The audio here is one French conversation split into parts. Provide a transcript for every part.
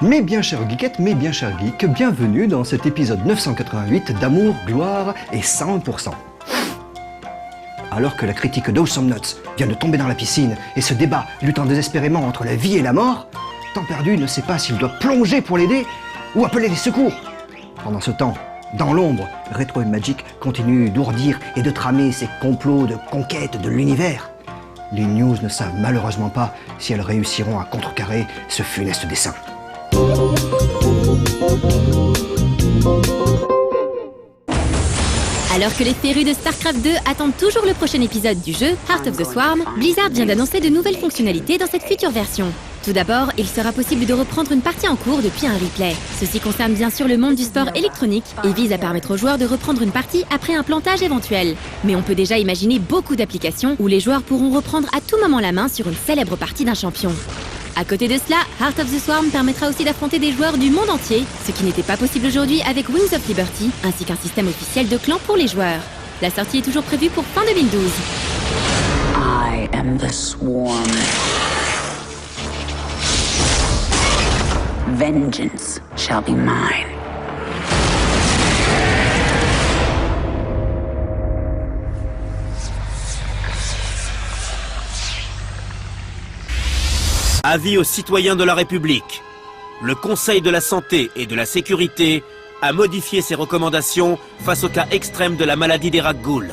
Mes bien chers geekettes, mes bien chers geeks, bienvenue dans cet épisode 988 d'Amour, Gloire et 100%. Alors que la critique d'Awesome Notes vient de tomber dans la piscine et se débat, luttant désespérément entre la vie et la mort, Temps Perdu ne sait pas s'il doit plonger pour l'aider ou appeler les secours. Pendant ce temps, dans l'ombre, Retro Magic continue d'ourdir et de tramer ses complots de conquête de l'univers. Les news ne savent malheureusement pas si elles réussiront à contrecarrer ce funeste dessein. Alors que les férus de StarCraft 2 attendent toujours le prochain épisode du jeu, Heart of the Swarm, Blizzard vient d'annoncer de nouvelles fonctionnalités dans cette future version. Tout d'abord, il sera possible de reprendre une partie en cours depuis un replay. Ceci concerne bien sûr le monde du sport électronique et vise à permettre aux joueurs de reprendre une partie après un plantage éventuel. Mais on peut déjà imaginer beaucoup d'applications où les joueurs pourront reprendre à tout moment la main sur une célèbre partie d'un champion. À côté de cela, Heart of the Swarm permettra aussi d'affronter des joueurs du monde entier, ce qui n'était pas possible aujourd'hui avec Wings of Liberty, ainsi qu'un système officiel de clans pour les joueurs. La sortie est toujours prévue pour fin 2012. I am the Swarm. Vengeance shall be mine. Avis aux citoyens de la République. Le Conseil de la Santé et de la Sécurité a modifié ses recommandations face au cas extrême de la maladie des ragoules.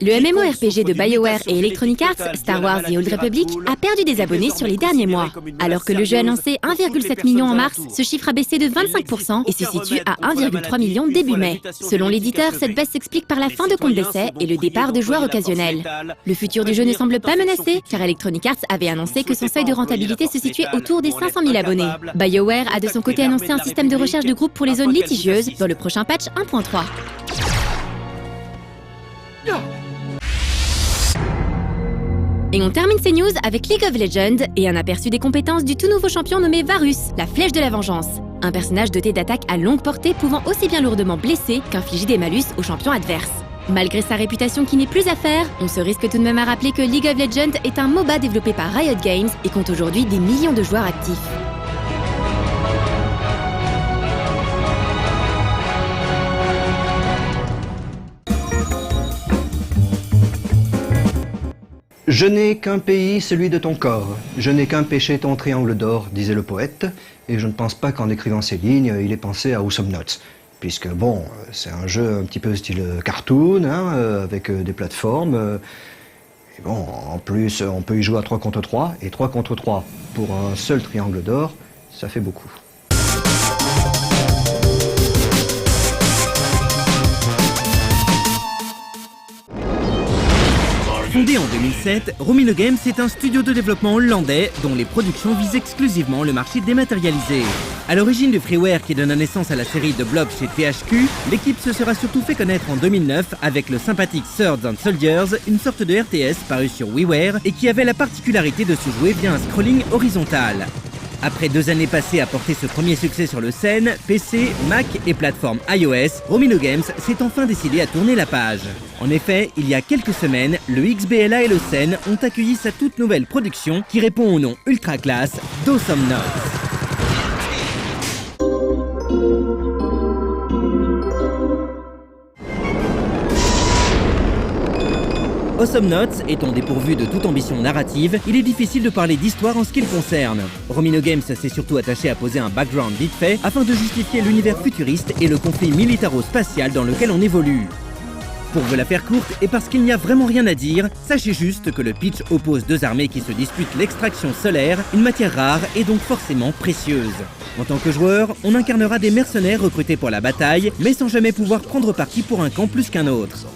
Le MMORPG de BioWare et Electronic Arts, Star Wars The Old Republic, a perdu des abonnés sur les derniers mois. Alors que le jeu annonçait 1,7 million en mars, ce chiffre a baissé de 25% et se situe à 1,3 million début mai. Selon l'éditeur, cette baisse s'explique par la fin de compte d'essai et le départ de joueurs occasionnels. Le futur du jeu ne semble pas menacé, car Electronic Arts avait annoncé que son seuil de rentabilité se situait autour des 500 000 abonnés. BioWare a de son côté annoncé un système de recherche de groupe pour les zones litigieuses dans le prochain patch 1.3. Et on termine ces news avec League of Legends et un aperçu des compétences du tout nouveau champion nommé Varus, la Flèche de la Vengeance. Un personnage doté d'attaques à longue portée pouvant aussi bien lourdement blesser qu'infliger des malus aux champions adverses. Malgré sa réputation qui n'est plus à faire, on se risque tout de même à rappeler que League of Legends est un MOBA développé par Riot Games et compte aujourd'hui des millions de joueurs actifs. Je n'ai qu'un pays, celui de ton corps. Je n'ai qu'un péché, ton triangle d'or, disait le poète. Et je ne pense pas qu'en écrivant ces lignes, il ait pensé à Awesome Notes. Puisque bon, c'est un jeu un petit peu style cartoon, avec des plateformes. Et bon, en plus, on peut y jouer à 3 contre 3. Et 3 contre 3 pour un seul triangle d'or, ça fait beaucoup. Fondé en 2007, Romino Games est un studio de développement hollandais dont les productions visent exclusivement le marché dématérialisé. À l'origine du freeware qui donne naissance à la série de Blob chez THQ, l'équipe se sera surtout fait connaître en 2009 avec le sympathique Swords and Soldiers, une sorte de RTS paru sur WiiWare et qui avait la particularité de se jouer via un scrolling horizontal. Après 2 années passées à porter ce premier succès sur le scène, PC, Mac et plateforme iOS, Romino Games s'est enfin décidé à tourner la page. En effet, il y a quelques semaines, le XBLA et le Sen ont accueilli sa toute nouvelle production qui répond au nom ultra classe d'Awesome Notes. Awesome Notes étant dépourvu de toute ambition narrative, il est difficile de parler d'histoire en ce qui le concerne. Romino Games s'est surtout attaché à poser un background vite fait afin de justifier l'univers futuriste et le conflit militaro-spatial dans lequel on évolue. Pour vous la faire courte, et parce qu'il n'y a vraiment rien à dire, sachez juste que le pitch oppose 2 armées qui se disputent l'extraction solaire, une matière rare et donc forcément précieuse. En tant que joueur, on incarnera des mercenaires recrutés pour la bataille, mais sans jamais pouvoir prendre parti pour un camp plus qu'un autre.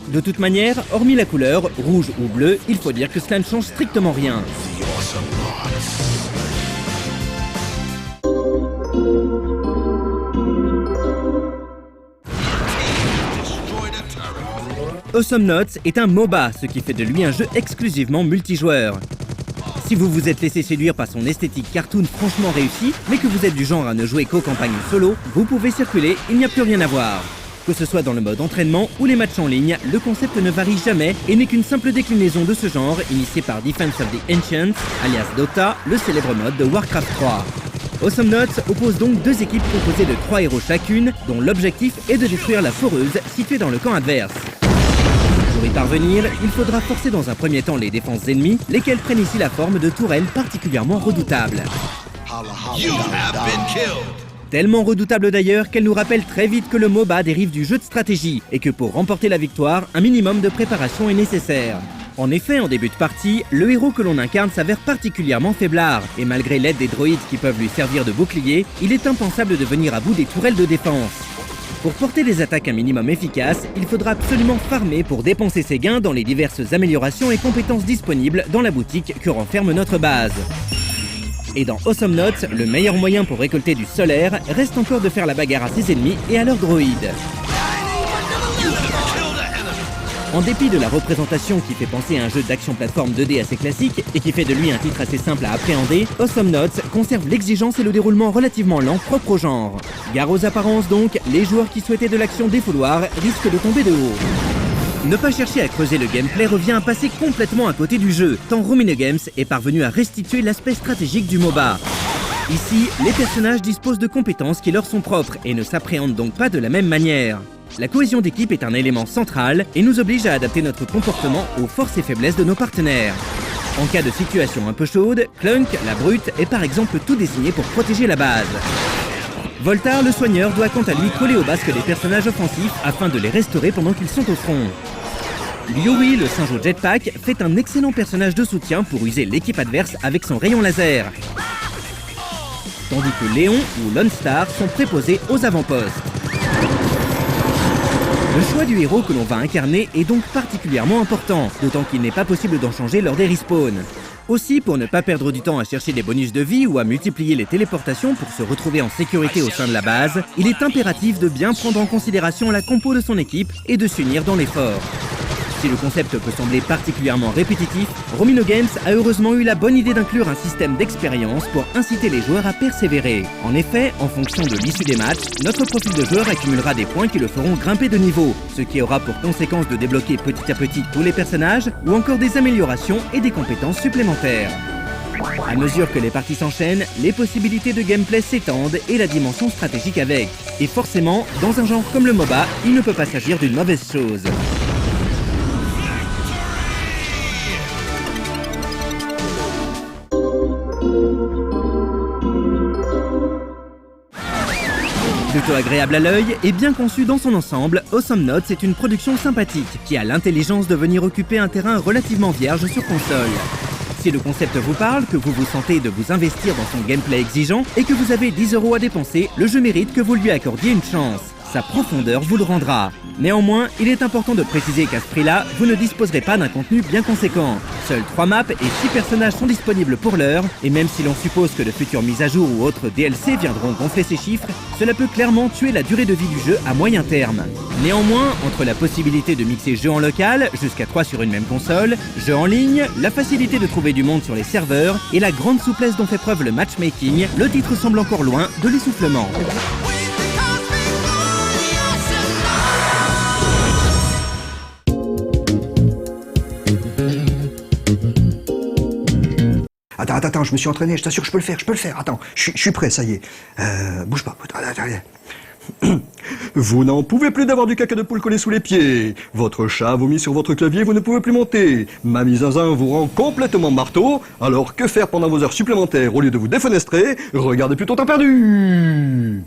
De toute manière, hormis la couleur, rouge ou bleu, il faut dire que cela ne change strictement rien. Awesome Notes est un MOBA, ce qui fait de lui un jeu exclusivement multijoueur. Si vous vous êtes laissé séduire par son esthétique cartoon franchement réussie, mais que vous êtes du genre à ne jouer qu'aux campagnes solo, vous pouvez circuler, il n'y a plus rien à voir. Que ce soit dans le mode entraînement ou les matchs en ligne, le concept ne varie jamais et n'est qu'une simple déclinaison de ce genre initié par Defense of the Ancients, alias Dota, le célèbre mode de Warcraft 3. Awesome Notes oppose donc deux équipes composées de 3 héros chacune, dont l'objectif est de détruire la foreuse située dans le camp adverse. Pour y parvenir, il faudra forcer dans un premier temps les défenses ennemies, lesquelles prennent ici la forme de tourelles particulièrement redoutables. Tellement redoutables d'ailleurs qu'elles nous rappellent très vite que le MOBA dérive du jeu de stratégie et que pour remporter la victoire, un minimum de préparation est nécessaire. En effet, en début de partie, le héros que l'on incarne s'avère particulièrement faiblard, et malgré l'aide des droïdes qui peuvent lui servir de bouclier, il est impensable de venir à bout des tourelles de défense. Pour porter des attaques un minimum efficaces, il faudra absolument farmer pour dépenser ses gains dans les diverses améliorations et compétences disponibles dans la boutique que renferme notre base. Et dans Awesome Notes, le meilleur moyen pour récolter du solaire reste encore de faire la bagarre à ses ennemis et à leurs droïdes. En dépit de la représentation qui fait penser à un jeu d'action plateforme 2D assez classique et qui fait de lui un titre assez simple à appréhender, Awesome Notes conserve l'exigence et le déroulement relativement lent propre au genre. Gare aux apparences donc, les joueurs qui souhaitaient de l'action défouloir risquent de tomber de haut. Ne pas chercher à creuser le gameplay revient à passer complètement à côté du jeu, tant Romino Games est parvenu à restituer l'aspect stratégique du MOBA. Ici, les personnages disposent de compétences qui leur sont propres et ne s'appréhendent donc pas de la même manière. La cohésion d'équipe est un élément central et nous oblige à adapter notre comportement aux forces et faiblesses de nos partenaires. En cas de situation un peu chaude, Clunk, la brute, est par exemple tout désigné pour protéger la base. Voltar, le soigneur, doit quant à lui coller au basque des personnages offensifs afin de les restaurer pendant qu'ils sont au front. Yuri, le singe au jetpack, fait un excellent personnage de soutien pour user l'équipe adverse avec son rayon laser. Tandis que Léon ou Lone Star sont préposés aux avant-postes. Le choix du héros que l'on va incarner est donc particulièrement important, d'autant qu'il n'est pas possible d'en changer lors des respawns. Aussi, pour ne pas perdre du temps à chercher des bonus de vie ou à multiplier les téléportations pour se retrouver en sécurité au sein de la base, il est impératif de bien prendre en considération la compo de son équipe et de s'unir dans l'effort. Si le concept peut sembler particulièrement répétitif, Romino Games a heureusement eu la bonne idée d'inclure un système d'expérience pour inciter les joueurs à persévérer. En effet, en fonction de l'issue des matchs, notre profil de joueur accumulera des points qui le feront grimper de niveau, ce qui aura pour conséquence de débloquer petit à petit tous les personnages ou encore des améliorations et des compétences supplémentaires. À mesure que les parties s'enchaînent, les possibilités de gameplay s'étendent et la dimension stratégique avec. Et forcément, dans un genre comme le MOBA, il ne peut pas s'agir d'une mauvaise chose. Plutôt agréable à l'œil et bien conçu dans son ensemble, Awesome Notes est une production sympathique qui a l'intelligence de venir occuper un terrain relativement vierge sur console. Si le concept vous parle, que vous vous sentez de vous investir dans son gameplay exigeant et que vous avez 10 € à dépenser, le jeu mérite que vous lui accordiez une chance. Sa profondeur vous le rendra. Néanmoins, il est important de préciser qu'à ce prix-là, vous ne disposerez pas d'un contenu bien conséquent. Seules 3 maps et 6 personnages sont disponibles pour l'heure, et même si l'on suppose que de futures mises à jour ou autres DLC viendront gonfler ces chiffres, cela peut clairement tuer la durée de vie du jeu à moyen terme. Néanmoins, entre la possibilité de mixer jeux en local, jusqu'à 3 sur une même console, jeux en ligne, la facilité de trouver du monde sur les serveurs, et la grande souplesse dont fait preuve le matchmaking, le titre semble encore loin de l'essoufflement. Attends, je me suis entraîné, je t'assure, je peux le faire, attends, je suis prêt, ça y est. Bouge pas, attends. Vous n'en pouvez plus d'avoir du caca de poule collé sous les pieds. Votre chat vomit sur votre clavier, vous ne pouvez plus monter. Mamie Zinzin vous rend complètement marteau, alors que faire pendant vos heures supplémentaires au lieu de vous défenestrer? Regardez plutôt temps perdu.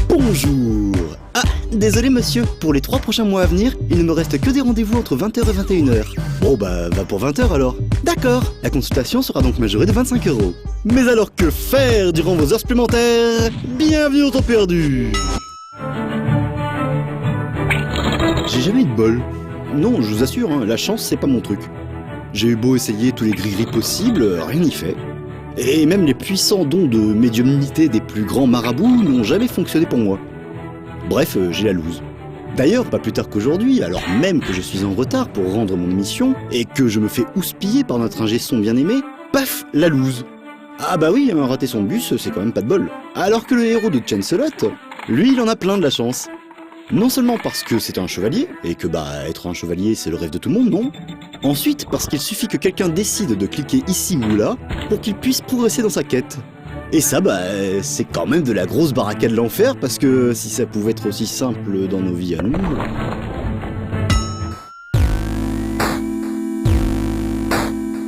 Bonjour. Ah, désolé monsieur, pour les 3 prochains mois à venir, il ne me reste que des rendez-vous entre 20h et 21h. Bon bah, va pour 20h alors. D'accord, la consultation sera donc majorée de 25 €. Mais alors que faire durant vos heures supplémentaires? Bienvenue au temps perdu. J'ai jamais eu de bol. Non, je vous assure, hein, la chance c'est pas mon truc. J'ai eu beau essayer tous les gris-gris possibles, rien n'y fait. Et même les puissants dons de médiumnité des plus grands marabouts n'ont jamais fonctionné pour moi. Bref, j'ai la loose. D'ailleurs, pas plus tard qu'aujourd'hui, alors même que je suis en retard pour rendre mon émission, et que je me fais houspiller par notre ingé son bien-aimé, paf, la loose. Ah bah oui, rater son bus, c'est quand même pas de bol. Alors que le héros de Chancelot, lui, il en a plein de la chance. Non seulement parce que c'est un chevalier, et que bah, être un chevalier, c'est le rêve de tout le monde, non? Ensuite, parce qu'il suffit que quelqu'un décide de cliquer ici ou là pour qu'il puisse progresser dans sa quête. Et ça, c'est quand même de la grosse baraka de l'enfer, parce que si ça pouvait être aussi simple dans nos vies à nous...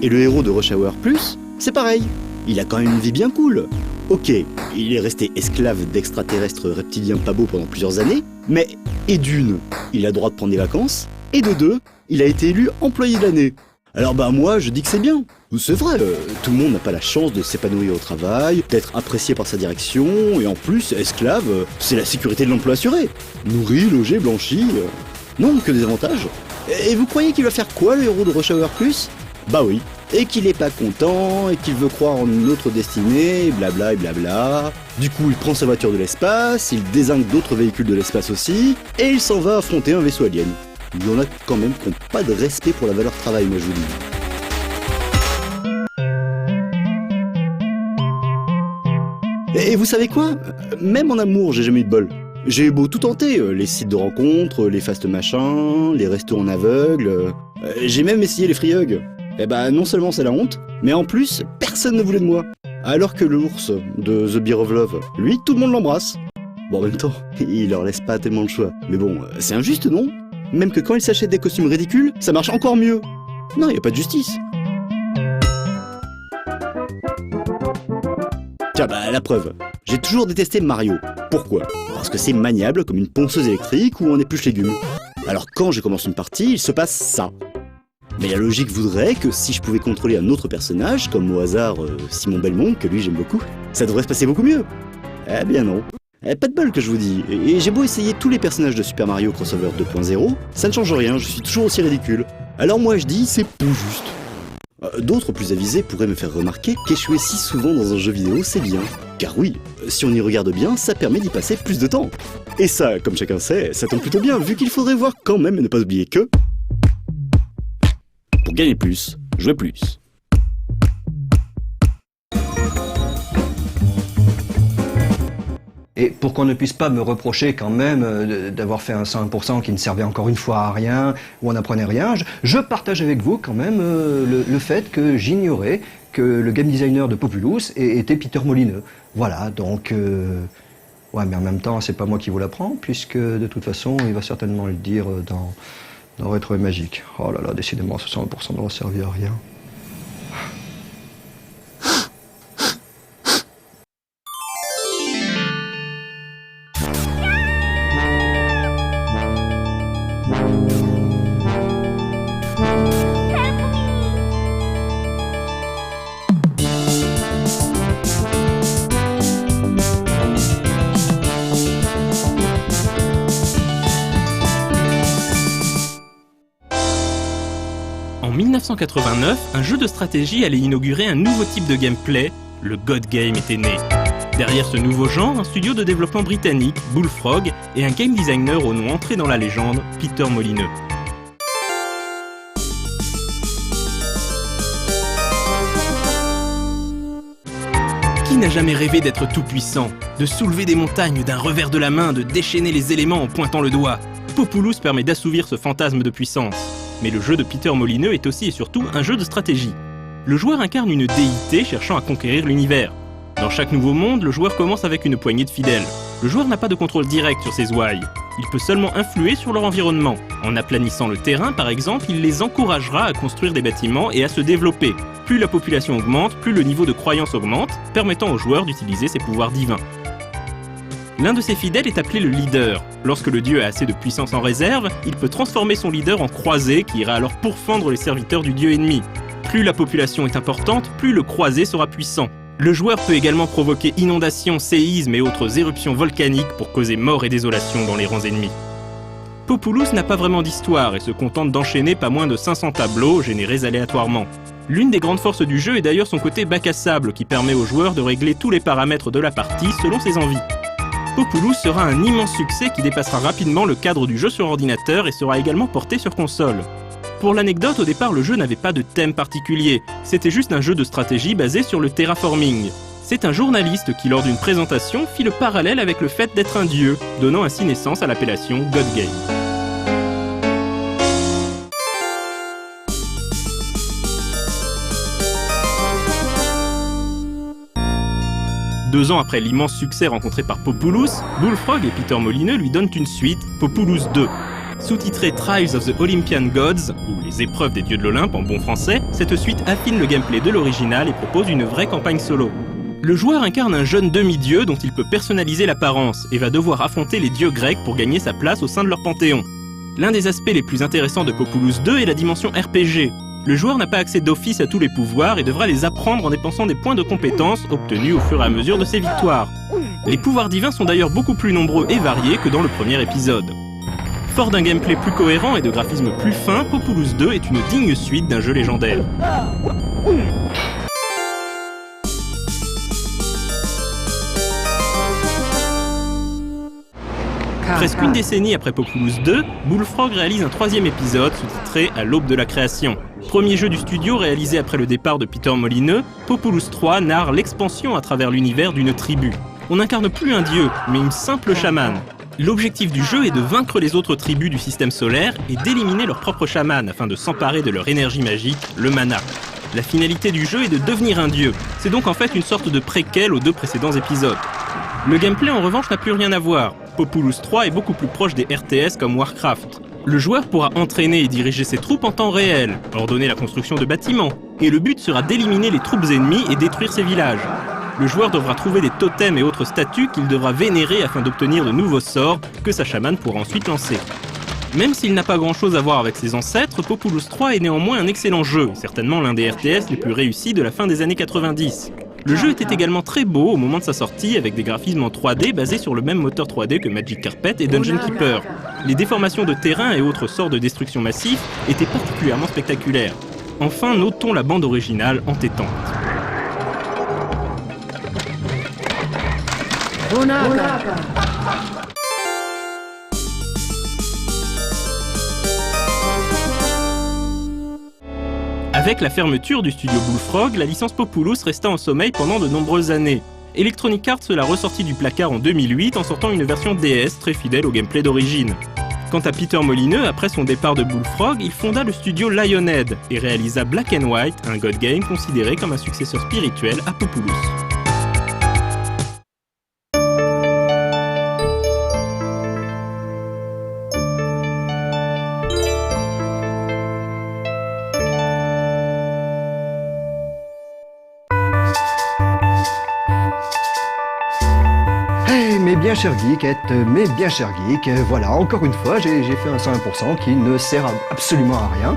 Et le héros de Rush Hour Plus, c'est pareil. Il a quand même une vie bien cool. Ok, il est resté esclave d'extraterrestres reptiliens pas beaux pendant plusieurs années, mais, et d'une, il a le droit de prendre des vacances, et de deux, il a été élu employé de l'année. Alors moi je dis que c'est bien. C'est vrai, tout le monde n'a pas la chance de s'épanouir au travail, d'être apprécié par sa direction, et en plus, esclave, c'est la sécurité de l'emploi assurée. Nourri, logé, blanchi... Non, que des avantages. Et vous croyez qu'il va faire quoi le héros de Rush Hour Plus ? Bah oui, et qu'il est pas content, et qu'il veut croire en une autre destinée, blabla et blabla. Du coup, il prend sa voiture de l'espace, il dézingue d'autres véhicules de l'espace aussi, et il s'en va affronter un vaisseau alien. Il y en a quand même qui n'ont pas de respect pour la valeur travail, moi je vous dis. Et vous savez quoi ? Même en amour, j'ai jamais eu de bol. J'ai eu beau tout tenter, les sites de rencontres, les fast machins, les restos en aveugle, j'ai même essayé les free hugs. Eh non seulement c'est la honte, mais en plus, personne ne voulait de moi. Alors que l'ours de The Beer of Love, lui, tout le monde l'embrasse. Bon, en même temps, il leur laisse pas tellement le choix. Mais bon, c'est injuste, non ? Même que quand ils s'achètent des costumes ridicules, ça marche encore mieux. Non, y a pas de justice. Tiens, la preuve. J'ai toujours détesté Mario. Pourquoi ? Parce que c'est maniable comme une ponceuse électrique ou on épluche légumes. Alors quand je commence une partie, il se passe ça. Mais la logique voudrait que si je pouvais contrôler un autre personnage, comme au hasard Simon Belmont, que lui j'aime beaucoup, ça devrait se passer beaucoup mieux. Eh bien non. Pas de bol que je vous dis. Et j'ai beau essayer tous les personnages de Super Mario Crossover 2.0, ça ne change rien, je suis toujours aussi ridicule. Alors moi je dis, c'est tout juste. D'autres plus avisés pourraient me faire remarquer qu'échouer si souvent dans un jeu vidéo, c'est bien. Car oui, si on y regarde bien, ça permet d'y passer plus de temps. Et ça, comme chacun sait, ça tombe plutôt bien, vu qu'il faudrait voir quand même et ne pas oublier que... Pour gagner plus, jouer plus. Et pour qu'on ne puisse pas me reprocher quand même d'avoir fait un 100% qui ne servait encore une fois à rien, où on n'apprenait rien, je partage avec vous quand même le fait que j'ignorais que le game designer de Populous était Peter Molineux. Voilà, donc... Ouais, mais en même temps, c'est pas moi qui vous l'apprends, puisque de toute façon, il va certainement le dire dans Rétro et Magique. Oh là là, décidément, ce 100% n'aura servi à rien. En 1989, un jeu de stratégie allait inaugurer un nouveau type de gameplay, le God Game était né. Derrière ce nouveau genre, un studio de développement britannique, Bullfrog, et un game designer au nom entré dans la légende, Peter Molineux. Qui n'a jamais rêvé d'être tout-puissant, de soulever des montagnes d'un revers de la main, de déchaîner les éléments en pointant le doigt ? Populous permet d'assouvir ce fantasme de puissance. Mais le jeu de Peter Molineux est aussi et surtout un jeu de stratégie. Le joueur incarne une déité cherchant à conquérir l'univers. Dans chaque nouveau monde, le joueur commence avec une poignée de fidèles. Le joueur n'a pas de contrôle direct sur ses ouailles. Il peut seulement influer sur leur environnement. En aplanissant le terrain, par exemple, il les encouragera à construire des bâtiments et à se développer. Plus la population augmente, plus le niveau de croyance augmente, permettant au joueur d'utiliser ses pouvoirs divins. L'un de ses fidèles est appelé le leader. Lorsque le dieu a assez de puissance en réserve, il peut transformer son leader en croisé qui ira alors pourfendre les serviteurs du dieu ennemi. Plus la population est importante, plus le croisé sera puissant. Le joueur peut également provoquer inondations, séismes et autres éruptions volcaniques pour causer mort et désolation dans les rangs ennemis. Populous n'a pas vraiment d'histoire et se contente d'enchaîner pas moins de 500 tableaux générés aléatoirement. L'une des grandes forces du jeu est d'ailleurs son côté bac à sable qui permet au joueur de régler tous les paramètres de la partie selon ses envies. Populous sera un immense succès qui dépassera rapidement le cadre du jeu sur ordinateur et sera également porté sur console. Pour l'anecdote, au départ, le jeu n'avait pas de thème particulier, c'était juste un jeu de stratégie basé sur le terraforming. C'est un journaliste qui, lors d'une présentation, fit le parallèle avec le fait d'être un dieu, donnant ainsi naissance à l'appellation God Game. 2 ans après l'immense succès rencontré par Populous, Bullfrog et Peter Molineux lui donnent une suite, Populous 2. Sous-titré Trials of the Olympian Gods, ou les épreuves des dieux de l'Olympe en bon français, cette suite affine le gameplay de l'original et propose une vraie campagne solo. Le joueur incarne un jeune demi-dieu dont il peut personnaliser l'apparence et va devoir affronter les dieux grecs pour gagner sa place au sein de leur panthéon. L'un des aspects les plus intéressants de Populous 2 est la dimension RPG. Le joueur n'a pas accès d'office à tous les pouvoirs et devra les apprendre en dépensant des points de compétences obtenus au fur et à mesure de ses victoires. Les pouvoirs divins sont d'ailleurs beaucoup plus nombreux et variés que dans le premier épisode. Fort d'un gameplay plus cohérent et de graphismes plus fins, Populous 2 est une digne suite d'un jeu légendaire. Presque une décennie après Populous 2, Bullfrog réalise un 3e épisode sous-titré « À l'aube de la création ». Premier jeu du studio réalisé après le départ de Peter Molineux, Populous 3 narre l'expansion à travers l'univers d'une tribu. On n'incarne plus un dieu, mais une simple chamane. L'objectif du jeu est de vaincre les autres tribus du système solaire et d'éliminer leur propre chaman afin de s'emparer de leur énergie magique, le mana. La finalité du jeu est de devenir un dieu. C'est donc en fait une sorte de préquel aux 2 précédents épisodes. Le gameplay en revanche n'a plus rien à voir. Populous 3 est beaucoup plus proche des RTS comme Warcraft. Le joueur pourra entraîner et diriger ses troupes en temps réel, ordonner la construction de bâtiments, et le but sera d'éliminer les troupes ennemies et détruire ces villages. Le joueur devra trouver des totems et autres statues qu'il devra vénérer afin d'obtenir de nouveaux sorts que sa chamane pourra ensuite lancer. Même s'il n'a pas grand chose à voir avec ses ancêtres, Populous 3 est néanmoins un excellent jeu, certainement l'un des RTS les plus réussis de la fin des années 90. Le jeu était également très beau au moment de sa sortie avec des graphismes en 3D basés sur le même moteur 3D que Magic Carpet et Dungeon Keeper. Les déformations de terrain et autres sorts de destruction massifs étaient particulièrement spectaculaires. Enfin, notons la bande originale entêtante. Avec la fermeture du studio Bullfrog, la licence Populous resta en sommeil pendant de nombreuses années. Electronic Arts l'a ressortie du placard en 2008 en sortant une version DS très fidèle au gameplay d'origine. Quant à Peter Molineux, après son départ de Bullfrog, il fonda le studio Lionhead et réalisa Black and White, un god game considéré comme un successeur spirituel à Populous. Mes bien chers geekettes, mes bien chers geeks, voilà, encore une fois, j'ai fait un 101% qui ne sert absolument à rien.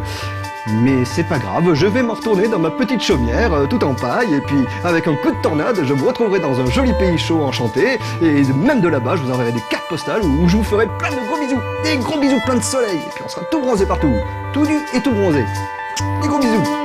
Mais c'est pas grave, je vais m'en retourner dans ma petite chaumière, tout en paille, et puis avec un coup de tornade, je vous retrouverai dans un joli pays chaud enchanté, et même de là-bas, je vous enverrai des cartes postales où je vous ferai plein de gros bisous, des gros bisous plein de soleil, et puis on sera tout bronzé partout, tout nu et tout bronzé. Des gros bisous.